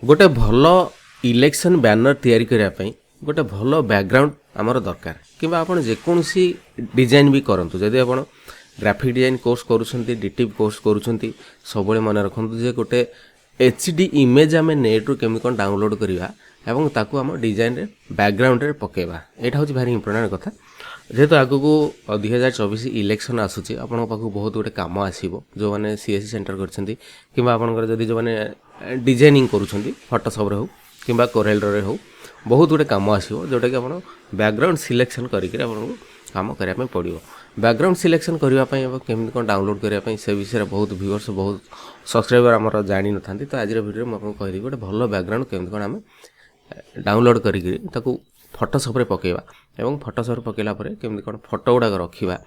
गोटे भल election banner तैयारी करने गोटे भल बैकग्राउंड आमर दरकार कि आपड़ जेकोसी डिजाइन भी करूँ जदि आप ग्राफिक डिजाइन कोर्स करुँच डिटिव कोर्स करुँच सब मन रखु जे गोटे HD इमेज आम नेट्रु केमी कौन डाउनलोड करवा एवं ताकू आम डिजाइन रे बैकग्राउंड रे पकेबा एटा हूँ भारी इंपोर्टेंट कथा जेहेतु आगु को 2024 इलेक्शन आसूची आपण पाखु बहुत गोटे काम आसो जो मैंने CSC सेंटर करछंती किंबा आपनकर जदि जो मैंने डिजाइनिंग करूछंती फोटोशॉप रे हो किंबा कोरेल रे हो बहुत गुटे काम आसो जोटा कि आप बैकग्राउंड सिलेक्शन करके आपको काम करने पड़ो बैकग्राउंड सिलेक्शन करने केमी कौन डाउनलोड करने से विषय बहुत व्यूअर्स बहुत सब्सक्राइबर आमर जानी न था तो आज वीडियो मुझे कहीदी गोटे भल बैकग्राउंड केमी कौन आम डाउनलोड करके फोटोशॉप रे पकेबा एवं फोटोशॉप पकेला परे केमी कौन फोटो गुड़ाक रखा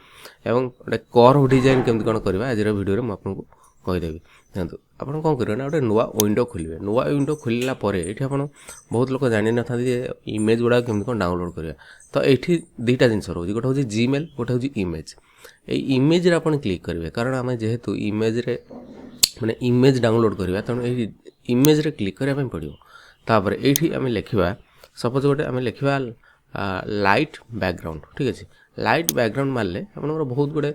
एवं गोटे कर्व डिजाइन केमी कौन करवा आज वीडियो में आपको कहीदेवी देखो आप कौन करेंगे ना गोटे नुआ विंडो खोलेंगे नुआ विंडो खोलला ये बहुत लोग जानी न था इमेज गुड़ा केमी कौन डाउनलोड करवा तो ये दुईटा जिन रोज गोटे हूँ जीमेल गोटे हूँ इमेज ये इमेज आप क्लिक करेंगे कारण आम जेहेतु इमेज रे माने इमेज डाउनलोड करवा तेणु ये इमेज रे क्लिक करने पड़ो तापर ये आम लिखा सपोज गोटे आम लिखा लाइट बैकग्राउंड ठीक अच्छे लाइट बैकग्राउंड मारे आप बहुत गुड़े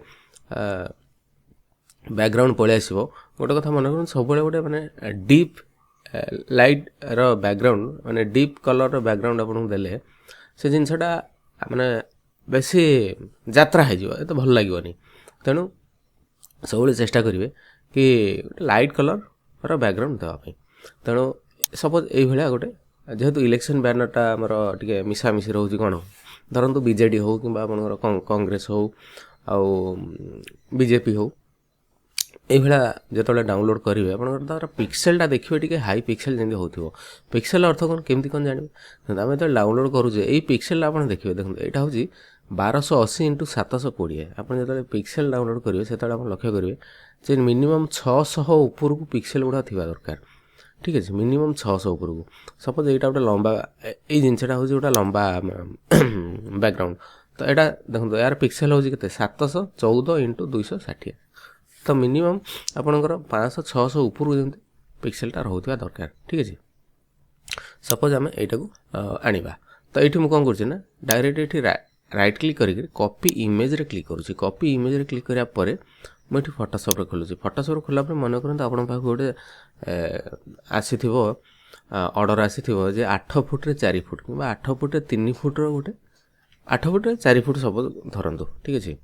बैकग्राउंड पलि आसो गोटे कथा मन कर सब गोटे माने डीप लाइट रो बैकग्राउंड माने डीप कलर रो बैकग्राउंड आपको देले से जिनसटा माने बेसी यात्रा हो तो भल लगे तेणु सब चेष्टा करेंगे कि लाइट कलर रो बैकग्राउंड देवाई तेणु सपोज ये गोटे जेहेतु इलेक्शन बैनरटा आमर टे मिसामिशी रोचे कौन धरतु बीजेडी हो कि कांग्रेस हो आउ बीजेपी हो ये जो डाउनलोड करेंगे आप पिक्सेलटा देखिए टी हाई पिक्सेल जमी हो पिक्सेल अर्थ कौन केमती कौन जानवे आम जो डाउनलोड करुचे यही पिक्सेल आप देखिए देखो यहाँ हूँ 1280 × 720 आप जो पिक्सेल डाउनलोड करेंगे से आप लक्ष्य करेंगे मिनिमम 600 ऊपर को पिक्सेल गुड़ा थी दरकार ठीक है मिनिमम 600 ऊपर को सपोज यहाँ गोटे लंबा ये जिनसा हूँ गोटे लंबा बैकग्राउंड तो यहाँ देखो यार पिक्सेल हूँ के 714 × 260 तो मिनिमम आपणकर 500-600 ऊपर को जमी पिक्सेलटा रोकवा दरकार ठीक है सपोज आम यहाँ को आनिबा तो ये मुझे कौन कर डायरेक्ट ये राइट क्लिक करके कॉपी इमेज रे क्लिक करुँची कॉपी इमेज रे क्लिक करा पर मुझे फोटोशॉप रे खोलुची फोटोशॉप रे खोला मन करते आप गोटे आसी ऑर्डर आसी जे 8 फुट रे 4 फुट कि 8 फुट रे 3 फुट गोटे 8 फुट रे 4 फुट सब धरतु ठीक अच्छे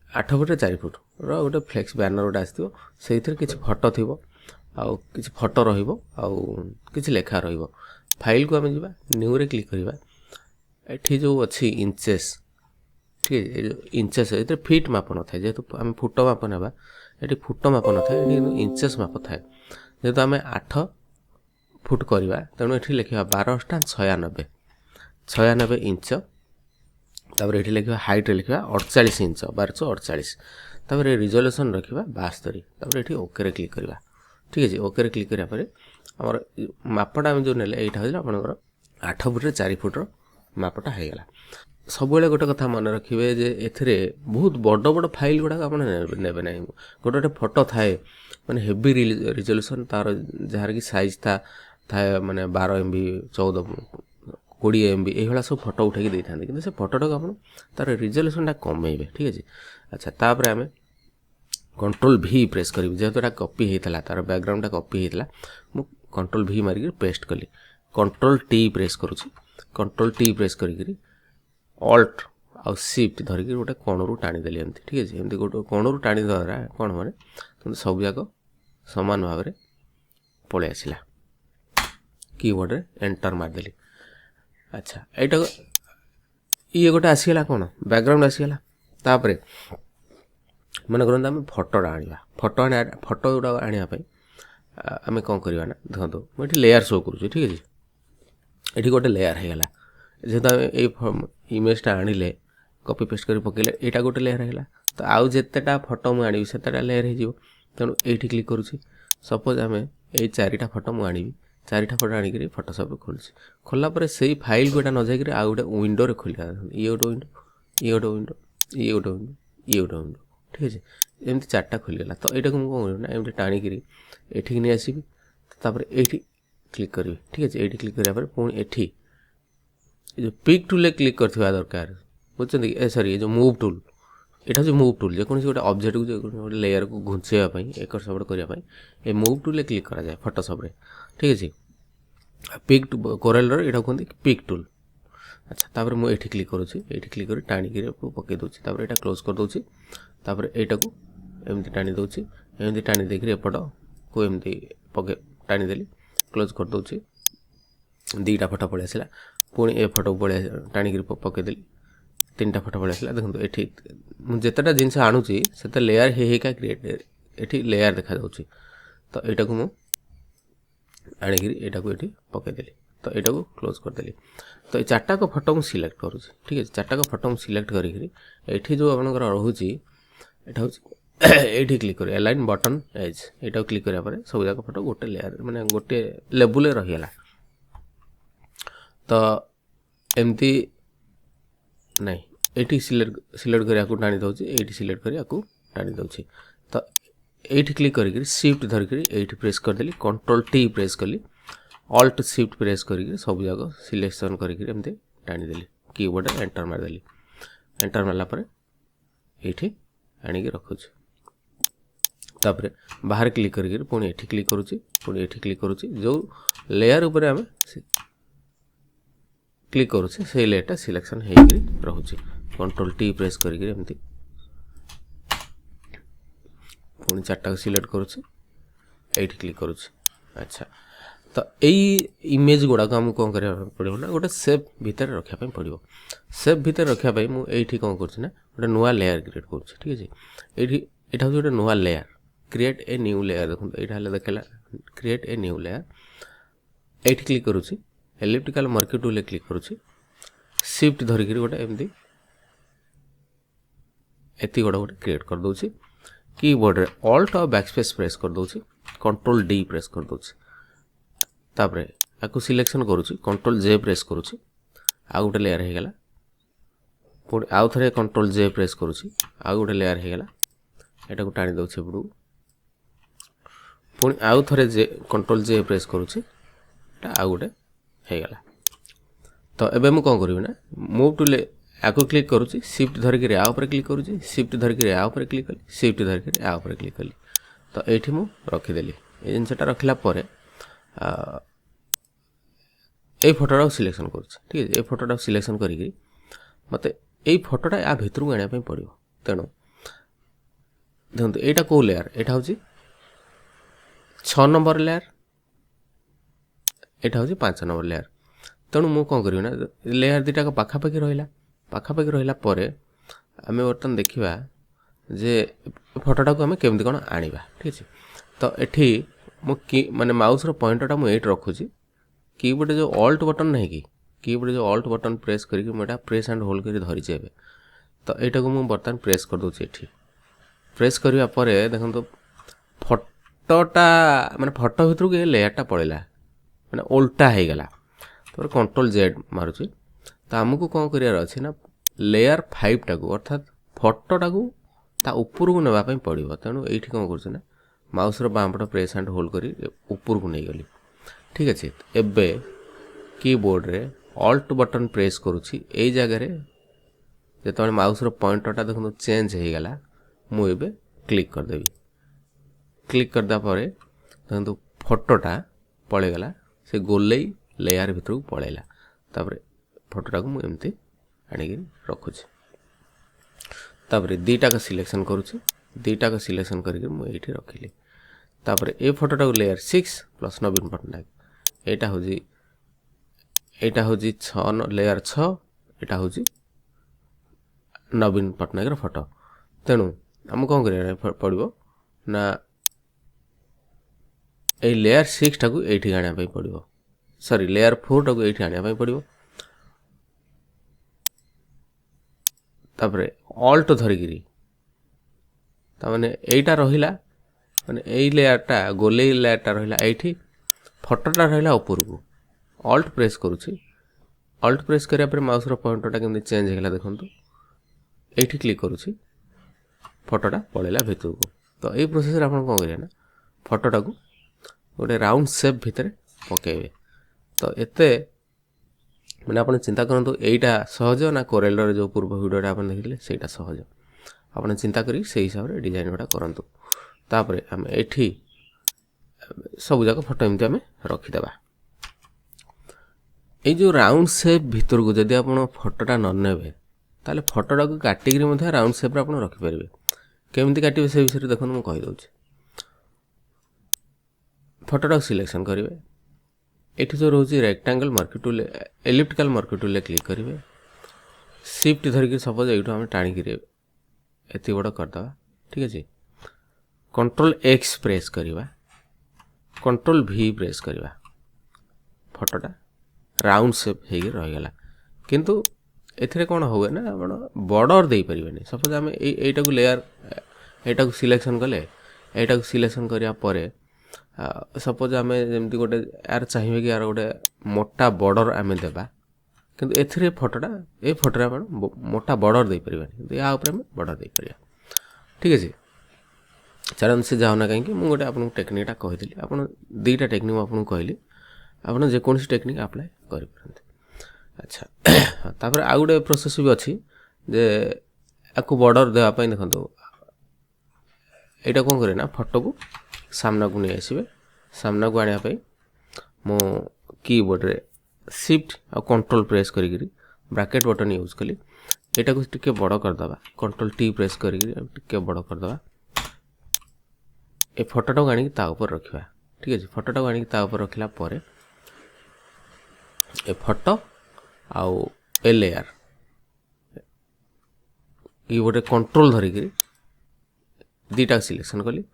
8 फुट रे 4 फुट रोटे फ्लेक्स बैनर गोटे आसो से किसी फोटो थी आउ किसी फोटो रही लेखा रही फाइल को आम जा न्यू रे क्लिक करवा ये जो अच्छी इंचेस ठीक है इंचेस ये फिट माप न था जेहेतु आम फुट माप ना ये फुट माप न था ये इंचेस माप थाए जेहेतु आम 8 फुट करवा तेणु ये लिखा 12×96 इंच तापर ये लिखा हाइट लिखा 48 इंच 1248 तापर रिजोल्यूशन रखा 72 तापर ये ओके क्लिक करवा ठीक है ओके क्लिक करापर आमर मापटा आम जो ना यहाँ हूँ आप 8 फुट रे 4 फुट मापटा होगला सब गोटे कथा मन रखिए जे एथिरे बहुत बड़ बड़ फाइल गुड़ाक आप ने ना गोटे गोटे फोटो थाए माने हेवी रिजोल्यूशन तार जार कि साइज थाए माने 12 MB 14 20 MB ये सब फोटो उठे दे था कि फोटोटा आप तार रिजोल्यूशनटा कमेबे ठीक है अच्छा तापर आम Ctrl+V प्रेस करी जेहेतु यहाँ कॉपी होता तार बैकग्राउंडटा कॉपी होता मुझे Ctrl+V मारिक पेस्ट कली Ctrl+T प्रेस करुँची Ctrl+T प्रेस करी Alt आउ Shift धरिक गोटे कोणरू टाणीदेली एमती ठीक है एमती गोटे कोणरू टाणी द्वारा कौन मैंने तुम सब जाक सामान भाव में पलि आसला कीबोर्ड रे एंटर मारदेली अच्छा यहाँ ये गोटे आसीगला कौन बैकग्राउंड आसीगला तापर मन करते आम फोटोटा आना फोटो गुड़ा आने आम कौन करवा ना देखो मुझे लेयर शो करुँच ठीक है ये गोटे लेयर होगला जेहेतु आम ये इमेजटा आनिले कॉपी पेस्ट कर पकेले यहाँ गोटे लेयर होगा तो आउ जितेटा फोटो मुझे आनी से लेयर हो तेणु ये क्लिक करुँची सपोज आम ये 4टा फोटो मुझे आनी 4टा फोटो आनिक फोटोशॉप रे खोलुची खोलला से फाइल गोटा न जाकर आउ गोटे विंडो रे खोलिया ये गोटे विंडो ये गोटे विंडो ये गोटे विंडो ये गोटे विंडो ठीक है एमती 4टा खोलीगला तो यहाँ को कौन करना एमती टाणिकी एठिक नहीं आसबि तापर एठी क्लिक करी ठीक है एठी क्लिक करिया पर पुणी एठी जो पिक टूल क्लिक करथिबा दरकार बुझछन ए सॉरी जो मूव टूल एटा जो मूव टूल जे कोन गोटे ऑब्जेक्ट को गोटे लेयर को घुंचेवा पई एकर सबड करिया पई ए मूव टूल क्लिक करा जाय फोटोशॉप रे ठीक है पिक कोरल रो एटा कोन पिक टूल अच्छा तापर मु एठी क्लिक करूची एठी क्लिक करी टाणी के पके दोची तापर एटा क्लोज कर दोची तापर एटा को एमती टाणी दोची एमती टाणी देखि एपट को एमती पके टाणी देली क्लोज कर दोची दीटा फोटो पळे आसिला पुणी ए फोटो पळे टाणी के पके देली तीनटा फोटो पळे आसिला देखंतु एठी मु जेतटा जिंस आणुची सेता लेयर हे का क्रिएट एठी लेयर देखा जाउची तो एटा को मु आणी के एटा को एठी पके देली तो एटा को क्लोज कर देली तो ये चारटा को फोटो मु सिलेक्ट करू ठीक है चारटा को फोटो मु सिलेक्ट करी एठी जो आपनकर रहूची एटा होची एठी क्लिक करी अलाइन बटन एज एटा क्लिक करिया परे सब जाक फोटो गोटे लेयर माने गोटे लेवल रे रहिला तो एमती नहीं एठी सिलेक्ट करिया को टाणी दउची एठी सिलेक्ट करिया को टाणी दउची तो एठी क्लिक करी शिफ्ट धर करी एठी प्रेस कर देली कंट्रोल टी प्रेस कली ऑल्ट शिफ्ट प्रेस करी सब जगह सिलेक्शन करी एमती टाणी देली कीबोर्ड एंटर मार देली एंटर मारला परे एठी आनी के रखुची तापरे बाहर क्लिक करी पुणी एठी क्लिक करूची पुणी एठी क्लिक करूची जो लेयर ऊपर हमें क्लिक करूची से लेयरटा सिलेक्शन हेकरी रहूची कंट्रोल टी प्रेस करी एमती पुणी चारटा को सिलेक्ट करूची एठी क्लिक करूची अच्छा तो यही इमेज गुड़ा को कौन करा पड़ो ना गोटे सेप भितर रखापी पड़ो सेप भितर रखापी मुझे कौन कर गोटे नुआ लेयर क्रिएट कर ठीक है ये गोटे नुआ layer create a new layer देखो यहाँ देखला क्रिएट ए न्यू लेयर ये क्लिक करुँची एलिप्टिकल मार्कर टूल क्लिक करुँची शिफ्ट धरिकी गोटे एमती एति गोटे गोटे क्रिएट कर दूसरी कीबोर्ड रे ऑल्ट और बैकस्पेस प्रेस कर दूसरी कंट्रोल डी प्रेस कर दूसरी तापरे आकु सिलेक्शन करुँची कंट्रोल जे प्रेस करुँची आ गोटे लेयर हो गला पुणी आउ थे कंट्रोल जे प्रेस करुँची आ गोटे लेयर हो गला एटा को टाणी दउछि पडू पुणी आउ थे जे कंट्रोल जे प्रेस करुँची एटा आ गोटे हो गला तो एबे मु कोन करबी ना मूव टूल आकु क्लिक करुँची शिफ्ट धरिक आ ऊपर क्लिक करुँची शिफ्ट धरिक आ ऊपर क्लिक कली शिफ्ट धरिक आ ऊपर क्लिक कली तो एठी मु रखिदेली ए जिनसटा रखिला परे ए फोटोटा सिलेक्शन कर ठीक है ये फोटोटा सिलेक्शन करी मत ये फोटोटा या भितर को आने पड़ो तेणु देखो यहाँ कौ लेयर यहाँ हूँ 6 नंबर लेयर यहाँ हूँ 5 नंबर लेयर तेणु मुझे कौन करी ना लेयर दुटा पाखापाखि रहा आम बर्तमान देखा जे फोटोटा को आम केमती कौन आनिबा ठीक है तो ये माने माउस रो पॉइंटरटा मुझे रखुची कीबोर्ड जो ऑल्ट बटन नहीं कि कीबोर्ड जो ऑल्ट बटन प्रेस करके मुझे प्रेस एंड होल्ड कर धरीचे एबे तो यहाँ को मुझे बर्तमान प्रेस कर दूसरी एठी प्रेस करबा परे देखो तो फोटोटा माने फोटो भितर को लेयरटा पड़ेला माने उल्टा हो गला तो कंट्रोल जेड मारुची तो आमको कौन करियार अछि ना लेयर 5 टा को अर्थात फोटोटा को ता ऊपर को नेबा पई पड़िबो तेणु एठी कौन करछ ना माउस रो बाम पट प्रेस एंड होल्ड करी ऊपर को नहीं गली ठीक अच्छे एबे कीबोर्ड रे ऑल्ट बटन प्रेस करुँची यही जगह जो माउस रो पॉइंटरटा देखो चेंज हो गला मुझे क्लिक करदेवी क्लिक करदा परे देखो फोटोटा पड़ेगला से गोले लेयर भीतर को पड़ेगा तापर फोटोटा को मुझे आनिक रखुची तापर दीटा का सिलेक्शन करुँची दीटा का सिलेक्शन करके मुझे रखिली तापर ए फोटोटा को लेयर 6 प्लस नवीन पट्टनायक एटा हूँ लेयर 6 एटा हूँ नवीन पट्टनायक फोटो तेणु आम कौन कर पड़ो ना ये लेयर 6 टाक ये आने पड़ो सॉरी लेयर 4 टाक ये आने पड़ो तापर ऑल्ट धरिकी ताने यहीटा रहा माने यही लेयरटा गोले लेयरटा रहा ये फोटोटा रहा ऊपर को ऑल्ट प्रेस करुँची ऑल्ट प्रेस करापर माउस रो पॉइंटरटा केमती चेंज होगा देखो ये क्लिक करुँची फोटोटा पड़ेगा भितर को तो ये प्रोसेस आप कौन करें ना फोटोटा को गोटे राउंड सेप भितर पकेबे तो एते मैंने आप चिंता करूँ यहीटा सहज ना कोरेलर जो पूर्व भिडियोटा आप देखिले सहीटा सहज आप चिंता करी से हिसाब से डिजाइन गुड़ा करूँ तापर आम एठी सब जाक फोटो एमती आम रखीदे ये जो राउंड सेप भितर को जदि आप फोटोटा न नेबे ताले फोटोटा को काटिक राउंड सेप आप रखिपारे केमती काटे से विषय देखो मुझे कहीदे फोटोटा सिलेक्शन करेंगे ये जो रोचे rectangle mark tool elliptical mark tool click करेंगे शिफ्ट धरिक सपोज ये आम टाणिक एत बड़ करदे ठीक अच्छे कंट्रोल एक्स प्रेस करवा कंट्रोल भी प्रेस करवा फोटोटा राउंड सेप हो रहीगला किंतु एथिरे कौन हुए ना आप बॉर्डर दे पारे सपोज आम यहीटा को लेयर यहीटा को सिलेक्शन कले यहीटा को सिलेक्शन करिया परे सपोज आम जमती गोटे यार चाहिए कि यार गोटे मोटा बॉर्डर आम देबा किंतु एथिरे फोटोटा ए फोटो आप मोटा बॉर्डर दे पारे किंतु या ऊपर आम बॉर्डर दे पारिया ठीक अच्छे चलन से जाओना कहीं मुझे गोटे आपको टेक्निकटा कही आप दुईटा टेक्निक आपको कहली आप जेकोसी टेक्निक अप्लाई करें अच्छा तापर आउ गोटे प्रोसेस भी अच्छी जे आपको बॉर्डर देवाई देखो यहाँ कौन करें ना फोटो को सामना को नहीं आसबे सामना को आने मो कीबोर्ड रे शिफ्ट आ कंट्रोल प्रेस करी ब्रैकेट बटन यूज कली यहाँ को टिके बड़ करदे कंट्रोल टी प्रेस करी बड़ करदे ए फोटोटा को आनिक ता ऊपर रखा ठीक है फोटोटा को आनिक ता ऊपर रखला परे ए फोटो आउ ए लेयर ये गोटे कंट्रोल धरिक दीटा सिलेक्शन कली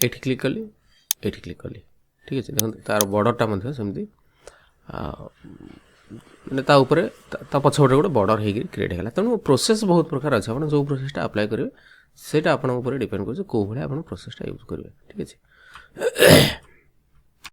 एठी क्लिक कली एठी क्लिक कली ठीक है देखो तार बॉर्डरटा सेमती ता ऊपर ता पछपटे गोटे बॉर्डर हो क्रिएट होगा तेणु प्रोसेस बहुत प्रकार अच्छे आप जो प्रोसेसटा अप्लाई करेंगे सेटा आपन ऊपर डिपेंड कर कौ भाई आप प्रोसेसटा यूज करेंगे ठीक है